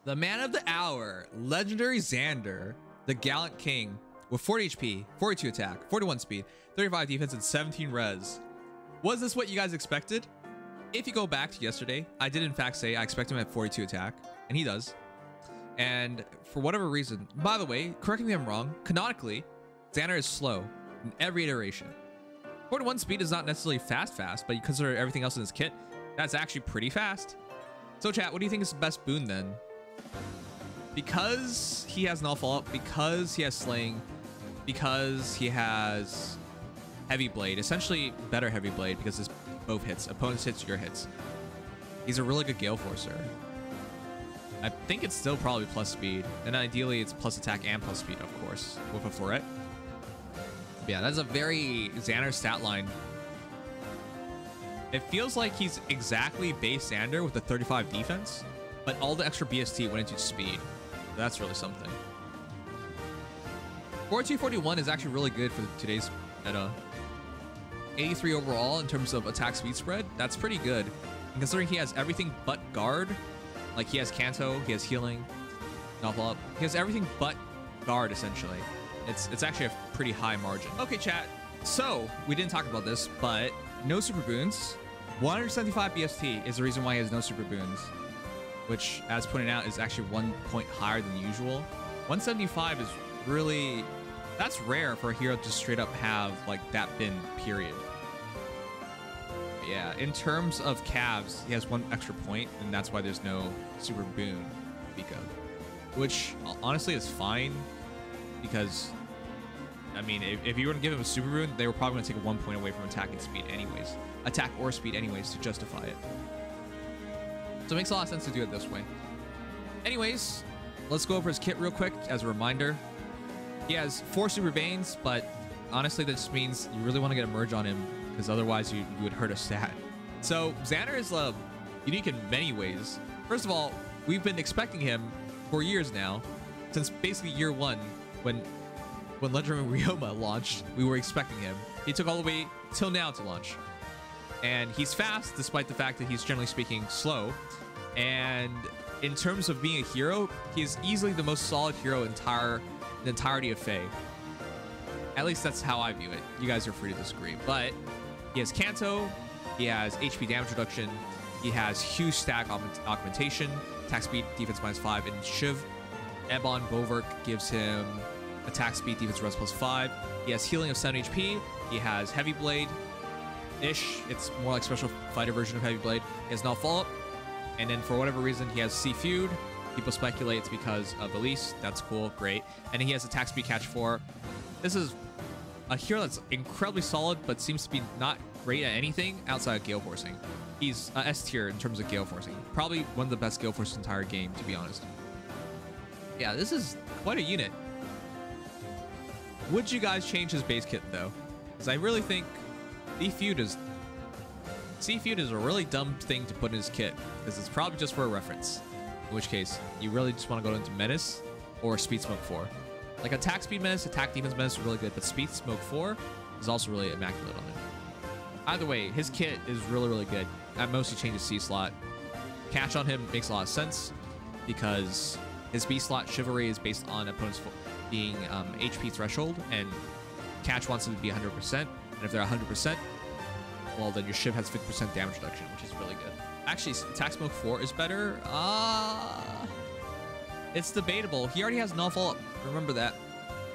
The man of the hour, legendary Xander, the Gallant King, with 40 HP, 42 attack, 41 speed, 35 defense, and 17 res. Was this what you guys expected? If you go back to yesterday, I did in fact say I expect him at 42 attack, and he does. And for whatever reason, by the way, correct me if I'm wrong, canonically, Xander is slow in every iteration. 41 speed is not necessarily fast, but you consider everything else in his kit, that's actually pretty fast. So chat, what do you think is the best boon then? Because he has null follow-up, because he has slaying, because he has heavy blade, essentially better heavy blade because it's both hits, opponent's hits, your hits. He's a really good Gale Forcer. I think it's still probably plus speed, and ideally it's plus attack and plus speed, of course, with a Floret. Yeah, that's a very Xander stat line. It feels like he's exactly base Xander with the 35 defense, but all the extra BST went into speed. That's really something. 4241 is actually really good for today's meta. 83 overall in terms of attack speed spread. That's pretty good. And considering he has everything but guard, like he has Canto, he has healing, novel up. He has everything but guard essentially. It's actually a pretty high margin. Okay, chat. So we didn't talk about this, but no super boons. 175 BST is the reason why he has no super boons, which, as pointed out, is actually 1 point higher than usual. 175 is really, that's rare for a hero to straight up have like that bin, period. But yeah, in terms of calves, he has 1 extra point, and that's why there's no super boon to speak of, which honestly is fine, because I mean, if you were to give him a super boon, they were probably going to take 1 point away from attack and speed anyways. Attack or speed anyways to justify it. So it makes a lot of sense to do it this way. Anyways, let's go over his kit real quick as a reminder. He has 4 super banes, but honestly that just means you really want to get a merge on him, because otherwise you would hurt a stat. So Xander is unique in many ways. First of all, we've been expecting him for years now, since basically year 1 when Legendary Ryoma launched, we were expecting him. He took all the way till now to launch. And he's fast, despite the fact that he's generally speaking slow. And in terms of being a hero, he's easily the most solid hero in the entirety of Fae. At least that's how I view it. You guys are free to disagree. But he has Canto, he has HP damage reduction, he has huge stack augmentation, attack speed, defense -5, and Shiv. Ebon Boverk gives him attack speed, defense res +5. He has healing of 7 HP. He has heavy blade ish. It's more like special fighter version of heavy blade. He has null follow-up, and then for whatever reason he has C feud. People speculate it's because of Elise. That's cool, great. And then he has attack speed catch 4. This is a hero that's incredibly solid, but seems to be not great at anything outside of Gale Forcing. He's S tier in terms of Gale Forcing. Probably one of the best Gale Forces in the entire game, to be honest. Yeah, this is quite a unit. Would you guys change his base kit though? Because I really think C feud is a really dumb thing to put in his kit, because it's probably just for a reference. In which case, you really just want to go into Menace or Speed Smoke 4. Like attack speed Menace, attack defense Menace are really good, but Speed Smoke 4 is also really immaculate on it. Either way, his kit is really good. At most, he changes C slot. Catch on him makes a lot of sense, because his B slot Chivalry is based on opponent's being HP threshold, and Catch wants them to be 100%, and if they're 100%, well, then your Shiv has 50% damage reduction, which is really good. Actually, attack smoke 4 is better. It's debatable. He already has null follow-up. Remember that.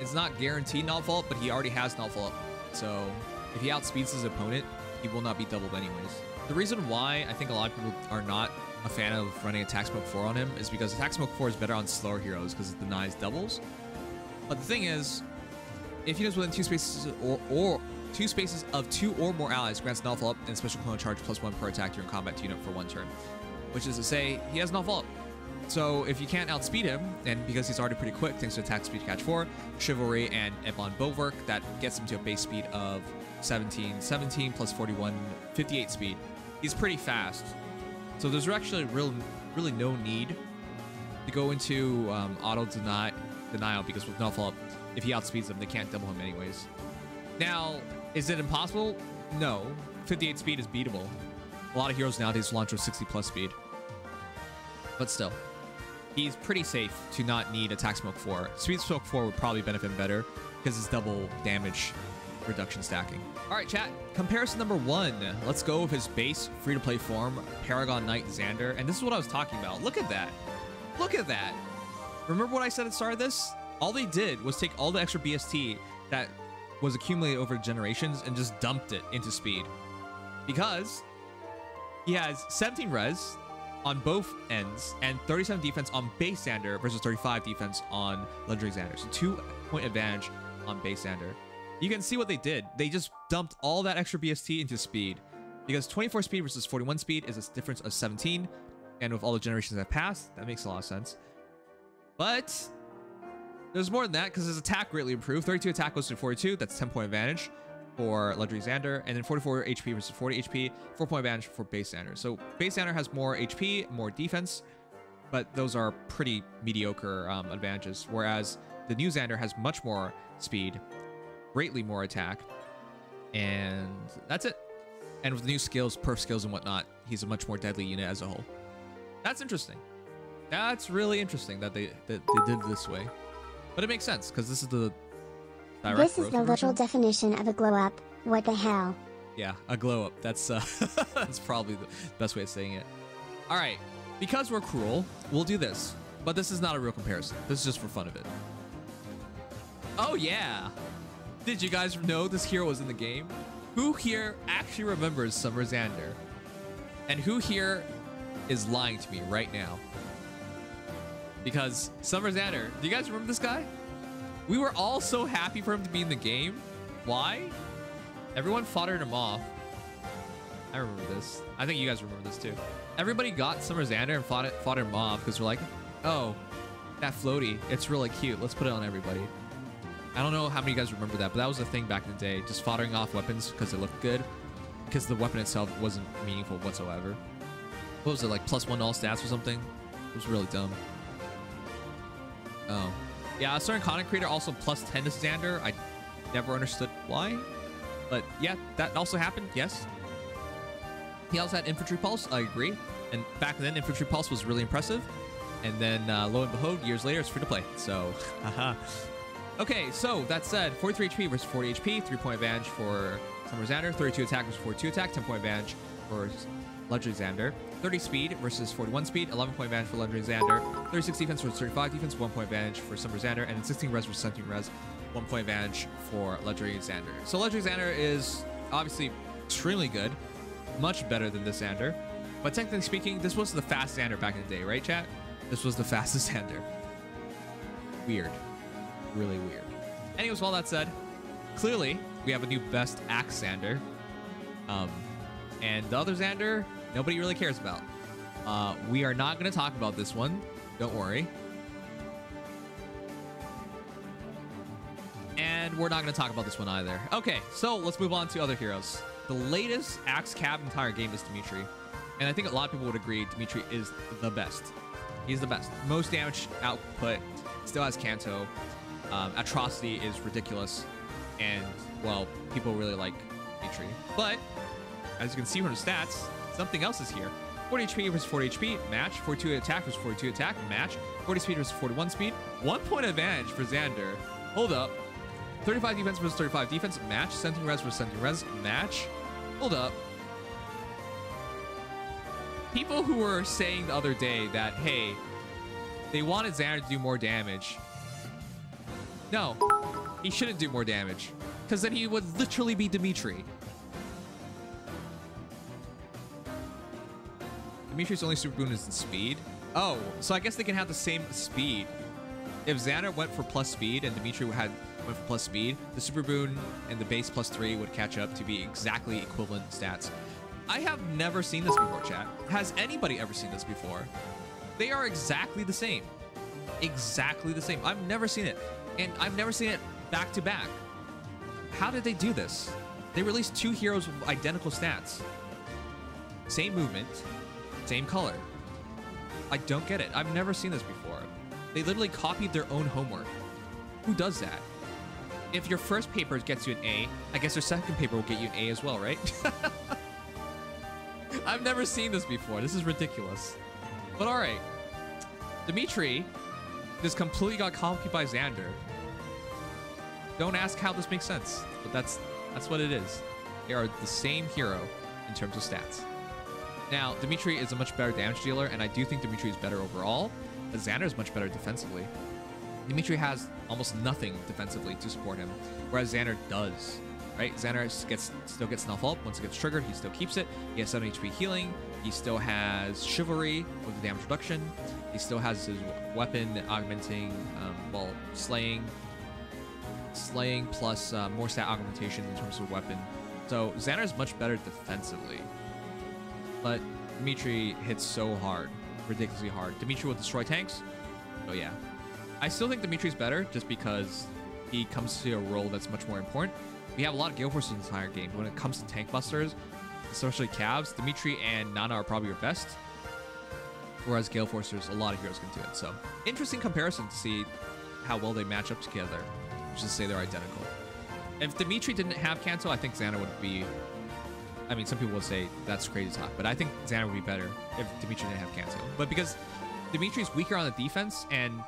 It's not guaranteed null follow-up, but he already has null follow-up. So if he outspeeds his opponent, he will not be doubled anyways. The reason why I think a lot of people are not a fan of running attack smoke 4 on him is because attack smoke 4 is better on slower heroes because it denies doubles. But the thing is, if he is within 2 spaces or 2 spaces of 2 or more allies, grants null follow-up and special clone charge +1 per attack during combat to unit for 1 turn. Which is to say, he has null follow-up. So if you can't outspeed him, and because he's already pretty quick thanks to attack speed catch 4, Chivalry, and Ebon Boverk, that gets him to a base speed of 17 plus 41, 58 speed. He's pretty fast. So there's actually really no need to go into auto denial, because with null follow-up, if he outspeeds them, they can't double him anyways. Now, is it impossible? No. 58 speed is beatable. A lot of heroes nowadays launch with 60 plus speed. But still. he's pretty safe to not need Attack Smoke 4. Speed Smoke 4 would probably benefit him better because it's double damage reduction stacking. All right, chat. Comparison number 1. Let's go with his base free-to-play form, Paragon Knight Xander. And this is what I was talking about. Look at that. Look at that. Remember what I said at the start of this? All they did was take all the extra BST that was accumulated over generations and just dumped it into speed. Because he has 17 res on both ends and 37 defense on base Xander versus 35 defense on Legendary Xander. So 2-point advantage on base Xander. You can see what they did. They just dumped all that extra BST into speed. Because 24 speed versus 41 speed is a difference of 17. And with all the generations that passed, that makes a lot of sense. But there's more than that because his attack greatly improved. 32 attack goes to 42. That's 10-point advantage for Legendary Xander. And then 44 HP versus 40 HP. 4-point advantage for base Xander. So base Xander has more HP, more defense. But those are pretty mediocre advantages. Whereas the new Xander has much more speed, greatly more attack. And that's it. And with the new skills, perf skills and whatnot, he's a much more deadly unit as a whole. That's interesting. That's really interesting that they did this way. But it makes sense, because this is the direct This is the literal definition of a glow-up. What the hell? Yeah, a glow-up. That's that's probably the best way of saying it. All right, because we're cruel, we'll do this. But this is not a real comparison. This is just for fun of it. Oh, yeah. Did you guys know this hero was in the game? Who here actually remembers Summer Xander? And who here is lying to me right now? Because Summer Xander, do you guys remember this guy? We were all so happy for him to be in the game. Why? Everyone foddered him off. I remember this. I think you guys remember this too. Everybody got Summer Xander and foddered him off because we're like, oh, that floaty, it's really cute. Let's put it on everybody. I don't know how many of you guys remember that, but that was the thing back in the day. Just foddering off weapons because it looked good. Because the weapon itself wasn't meaningful whatsoever. What was it, like +1 all stats or something? It was really dumb. Oh. Yeah, a certain content creator also +10 to Xander. I never understood why. But yeah, that also happened, yes. He also had Infantry Pulse, I agree. And back then, Infantry Pulse was really impressive. And then, lo and behold, years later, it's free to play. So, haha. Okay, so that said, 43 HP versus 40 HP, 3-point advantage for Summer Xander, 32 attack versus 42 attack, 10-point advantage for Legendary Xander, 30 speed versus 41 speed, 11-point advantage for Legendary Xander, 36 defense versus 35 defense, 1-point advantage for Summer Xander, and then 16 res versus 17 res, 1-point advantage for Legendary Xander. So Legendary Xander is obviously extremely good, much better than this Xander, but technically speaking, this was the fast Xander back in the day, right, chat? This was the fastest Xander. Weird. Really weird. Anyways, with all that said, clearly we have a new best axe Xander. And the other Xander, nobody really cares about. We are not going to talk about this one. Don't worry. And we're not going to talk about this one either. Okay, so let's move on to other heroes. The latest axe cab entire game is Dimitri. And I think a lot of people would agree Dimitri is the best. He's the best. Most damage output, still has Canto. Atrocity is ridiculous. And, well, people really like Eitri. But, as you can see from the stats, something else is here. 40 HP versus 40 HP, match. 42 attack versus 42 attack, match. 40 speed versus 41 speed. 1-point advantage for Xander. Hold up. 35 defense versus 35 defense, match. 17 res versus 17 res, match. Hold up. People who were saying the other day that, hey, they wanted Xander to do more damage. No, he shouldn't do more damage. Because then he would literally be Dimitri. Dimitri's only super boon is in speed. Oh, so I guess they can have the same speed. If Xander went for plus speed and Dimitri went for plus speed, the super boon and the base +3 would catch up to be exactly equivalent stats. I have never seen this before, chat. Has anybody ever seen this before? They are exactly the same. Exactly the same. I've never seen it. And I've never seen it back to back. How did they do this? They released 2 heroes with identical stats. Same movement, same color. I don't get it. I've never seen this before. They literally copied their own homework. Who does that? If your first paper gets you an A, I guess your second paper will get you an A as well, right? I've never seen this before. This is ridiculous. But all right. Dimitri just completely got copied by Xander. Don't ask how this makes sense, but that's what it is. They are the same hero in terms of stats. Now, Dimitri is a much better damage dealer, and I do think Dimitri is better overall, but Xander is much better defensively. Dimitri has almost nothing defensively to support him, whereas Xander does, right? Xander still gets Snuff Up. Once it gets triggered, he still keeps it. He has 7 HP healing. He still has Chivalry with the damage reduction. He still has his weapon augmenting, slaying plus more stat augmentation in terms of weapon. So Xander is much better defensively, but Dimitri hits so hard, ridiculously hard. Dimitri will destroy tanks. So yeah, I still think Dimitri's better just because he comes to a role that's much more important. We have a lot of Gale Force in this entire game. When it comes to tank busters, especially Cavs, Dimitri and Nana are probably your best. Whereas Gale Forcers, a lot of heroes can do it. So interesting comparison to see how well they match up together. Just to say they're identical. If Dimitri didn't have Kanto, I think Xander would be... I mean, some people would say that's crazy talk, but I think Xander would be better if Dimitri didn't have Kanto. But because Dimitri's weaker on the defense, and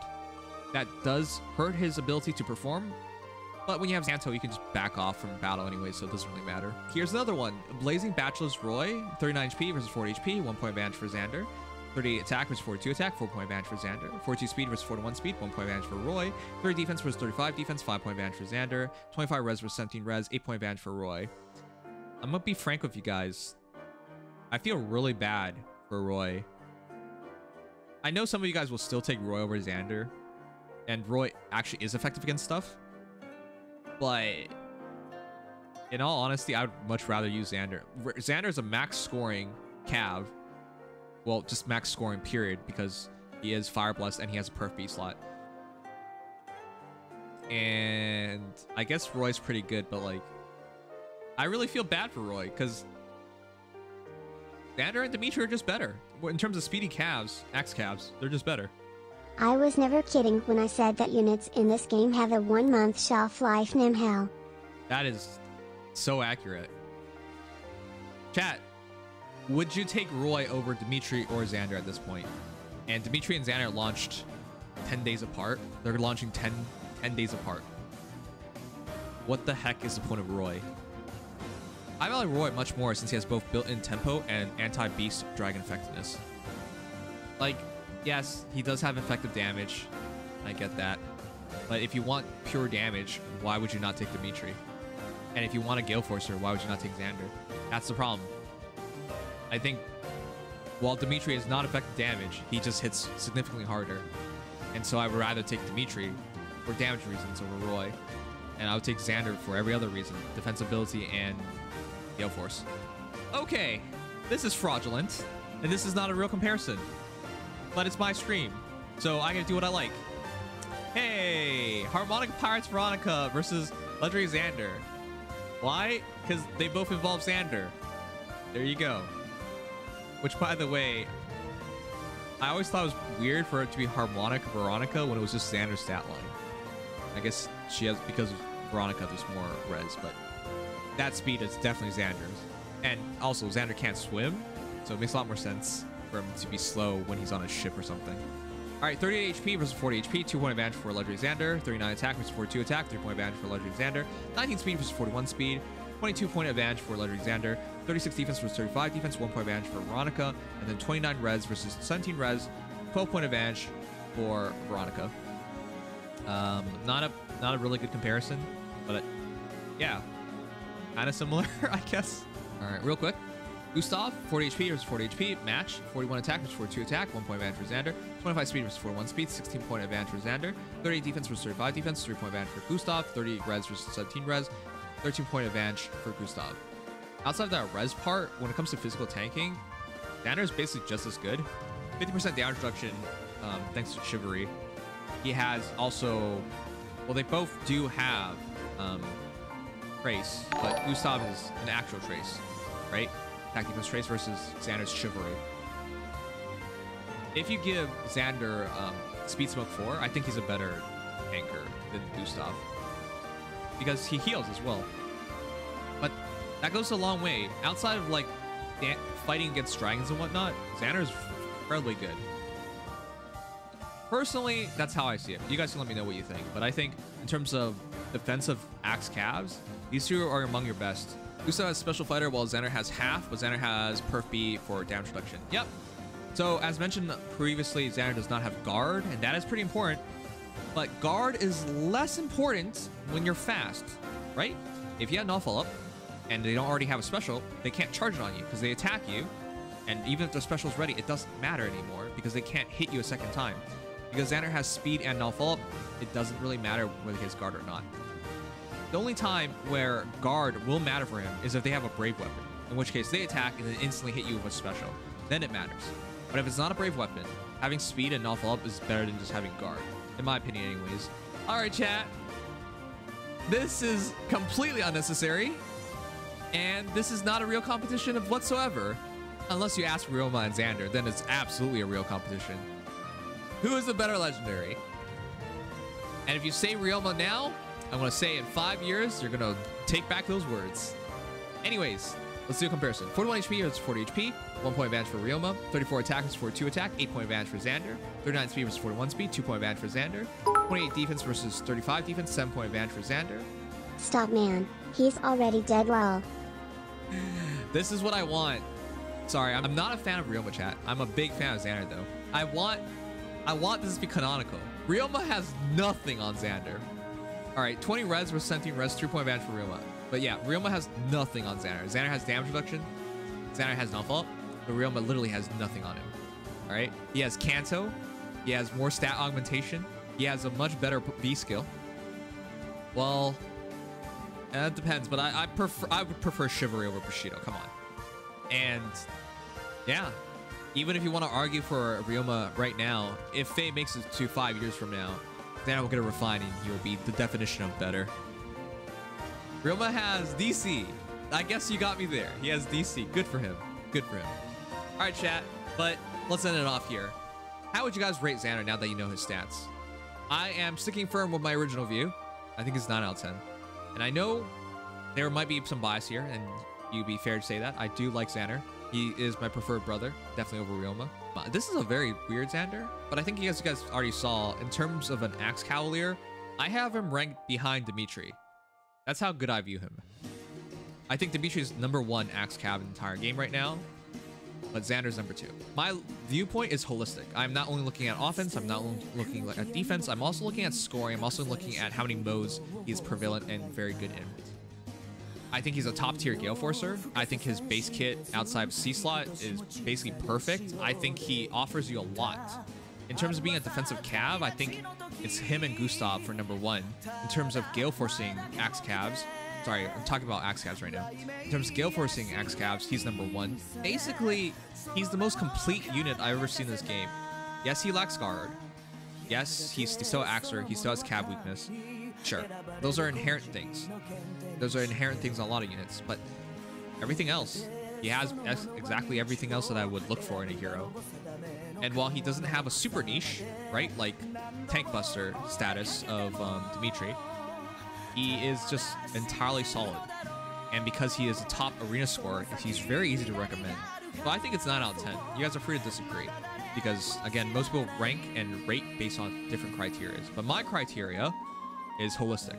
that does hurt his ability to perform. But when you have Kanto, you can just back off from battle anyway, so it doesn't really matter. Here's another one. Blazing Bachelor's Roy, 39 HP versus 40 HP, 1 point advantage for Xander. 38 attack versus 42 attack, 4 point advantage for Xander. 42 speed versus 41 speed, 1 point advantage for Roy. 30 defense versus 35 defense, 5 point advantage for Xander. 25 res versus 17 res, 8 point advantage for Roy. I'm gonna be frank with you guys. I feel really bad for Roy. I know some of you guys will still take Roy over Xander, and Roy actually is effective against stuff. But in all honesty, I would much rather use Xander. Xander is a max scoring Cav. Well, just max scoring period, because he is Fire Blessed and he has a Perf B slot. And I guess Roy's pretty good, but like, I really feel bad for Roy because Xander and Dimitri are just better. In terms of speedy Cavs, X Cavs, they're just better. I was never kidding when I said that units in this game have a 1-month shelf life. Hell. That is so accurate. Chat, would you take Roy over Dimitri or Xander at this point? And Dimitri and Xander launched 10 days apart. They're launching 10 days apart. What the heck is the point of Roy? I value Roy much more since he has both built-in tempo and anti-beast dragon effectiveness. Like, yes, he does have effective damage. I get that. But if you want pure damage, why would you not take Dimitri? And if you want a Gale Forcer, why would you not take Xander? That's the problem. I think while Dimitri is not effective damage, he just hits significantly harder. And so I would rather take Dimitri for damage reasons over Roy. And I would take Xander for every other reason. Defensibility and Gale Force. Okay, this is fraudulent. And this is not a real comparison. But it's my stream, so I gotta do what I like. Hey, Harmonica Pirates Veronica versus Legendary Xander. Why? Because they both involve Xander. There you go. Which, by the way, I always thought it was weird for it to be Harmonica Veronica when it was just Xander's stat line. I guess she has, because of Veronica, there's more res, but that speed is definitely Xander's. And also, Xander can't swim, so it makes a lot more sense for him to be slow when he's on a ship or something. All right, 38 HP versus 40 HP, 2 point advantage for Legendary Xander. 39 attack versus 42 attack, 3 point advantage for Legendary Xander. 19 speed versus 41 speed, 22 point advantage for Legendary Xander. 36 defense versus 35 defense, 1 point advantage for Veronica. And then 29 res versus 17 res, 12 point advantage for Veronica. Not a really good comparison, but yeah, kind of similar, I guess. All right, real quick. Gustav, 40 HP versus 40 HP, match. 41 attack versus 42 attack, 1 point advantage for Xander. 25 speed versus 41 speed, 16 point advantage for Xander. 38 defense versus 35 defense, 3 point advantage for Gustav. 38 res versus 17 res, 13 point advantage for Gustav. Outside of that res part, when it comes to physical tanking, Xander is basically just as good. 50% damage reduction thanks to Chivalry. He has also, well, they both do have Trace, but Gustav is an actual Trace, right? Attack defense Trace versus Xander's Chivalry. If you give Xander Speed Smoke 4, I think he's a better tanker than Gustav, because he heals as well. But that goes a long way. Outside of like fighting against dragons and whatnot, Xander is fairly good. Personally, that's how I see it. You guys can let me know what you think. But I think in terms of defensive axe calves, these two are among your best. Gustav has special fighter while Xander has half, but Xander has perf B for damage reduction. Yep. So as mentioned previously, Xander does not have guard, and that is pretty important. But guard is less important when you're fast, right? If you have no follow-up and they don't already have a special, they can't charge it on you because they attack you. And even if the special is ready, it doesn't matter anymore because they can't hit you a second time. Because Xander has speed and null follow-up, it doesn't really matter whether he has guard or not. The only time where guard will matter for him is if they have a brave weapon, in which case they attack and then instantly hit you with a special. Then it matters. But if it's not a brave weapon, having speed and null follow-up is better than just having guard. In my opinion anyways. Alright chat. This is completely unnecessary. And this is not a real competition of whatsoever. Unless you ask Ryoma and Xander, then it's absolutely a real competition. Who is the better legendary? And if you say Ryoma now, I'm going to say in 5 years, you're going to take back those words. Anyways, let's do a comparison. 41 HP versus 40 HP. 1 point advantage for Ryoma. 34 attack versus 42 attack. 8 point advantage for Xander. 39 speed versus 41 speed. 2 point advantage for Xander. 28 defense versus 35 defense. 7 point advantage for Xander. Stop, man. He's already dead. Lol. This is what I want. Sorry, I'm not a fan of Ryoma, chat. I'm a big fan of Xander, though. I want this to be canonical. Ryoma has nothing on Xander. All right, 20 res versus 17 res, 3 point advantage for Ryoma. But yeah, Ryoma has nothing on Xander. Xander has damage reduction. Xander has no fault, but Ryoma literally has nothing on him. All right, he has Kanto. He has more stat augmentation. He has a much better B skill. Well, it depends, but I would prefer Chivalry over Bushido. Come on. And yeah, even if you want to argue for Ryoma right now, if Faye makes it to 5 years from now, then we'll get a refine and he will be the definition of better. Ryoma has DC. I guess you got me there. He has DC. Good for him. Good for him. All right, chat. But let's end it off here. How would you guys rate Xander now that you know his stats? I am sticking firm with my original view. I think it's 9 out of 10. And I know there might be some bias here, and you'd be fair to say that. I do like Xander. He is my preferred brother, definitely over Ryoma. This is a very weird Xander, but I think you guys already saw, in terms of an Axe Cavalier, I have him ranked behind Dimitri. That's how good I view him. I think Dimitri's #1 Axe Cav in the entire game right now, but Xander's #2. My viewpoint is holistic. I'm not only looking at offense, I'm not only looking at defense, I'm also looking at scoring, I'm also looking at how many modes he's prevalent and very good in. I think he's a top tier Gale Forcer. I think his base kit outside of C-Slot is basically perfect. I think he offers you a lot. In terms of being a defensive Cav, I think it's him and Gustav for #1. In terms of Gale Forcing Axe Cavs, sorry, I'm talking about Axe Cavs right now. In terms of Gale Forcing Axe Cavs, he's #1. Basically, he's the most complete unit I've ever seen in this game. Yes, he lacks guard. Yes, he's still Axer. He still has Cav weakness. Sure, those are inherent things. Those are inherent things on a lot of units, but everything else, he has exactly everything else that I would look for in a hero. And while he doesn't have a super niche, right, like Tank Buster status of Dimitri, he is just entirely solid. And because he is a top arena scorer, he's very easy to recommend. So I think it's 9 out of 10. You guys are free to disagree. Because, again, most people rank and rate based on different criteria. But my criteria is holistic.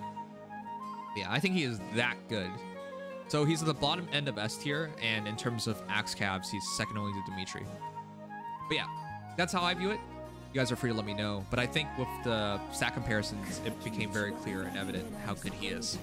Yeah, I think he is that good. So he's at the bottom end of S tier, and in terms of Axe Cavs, he's second only to Dimitri. But yeah, that's how I view it. You guys are free to let me know. But I think with the stat comparisons, it became very clear and evident how good he is.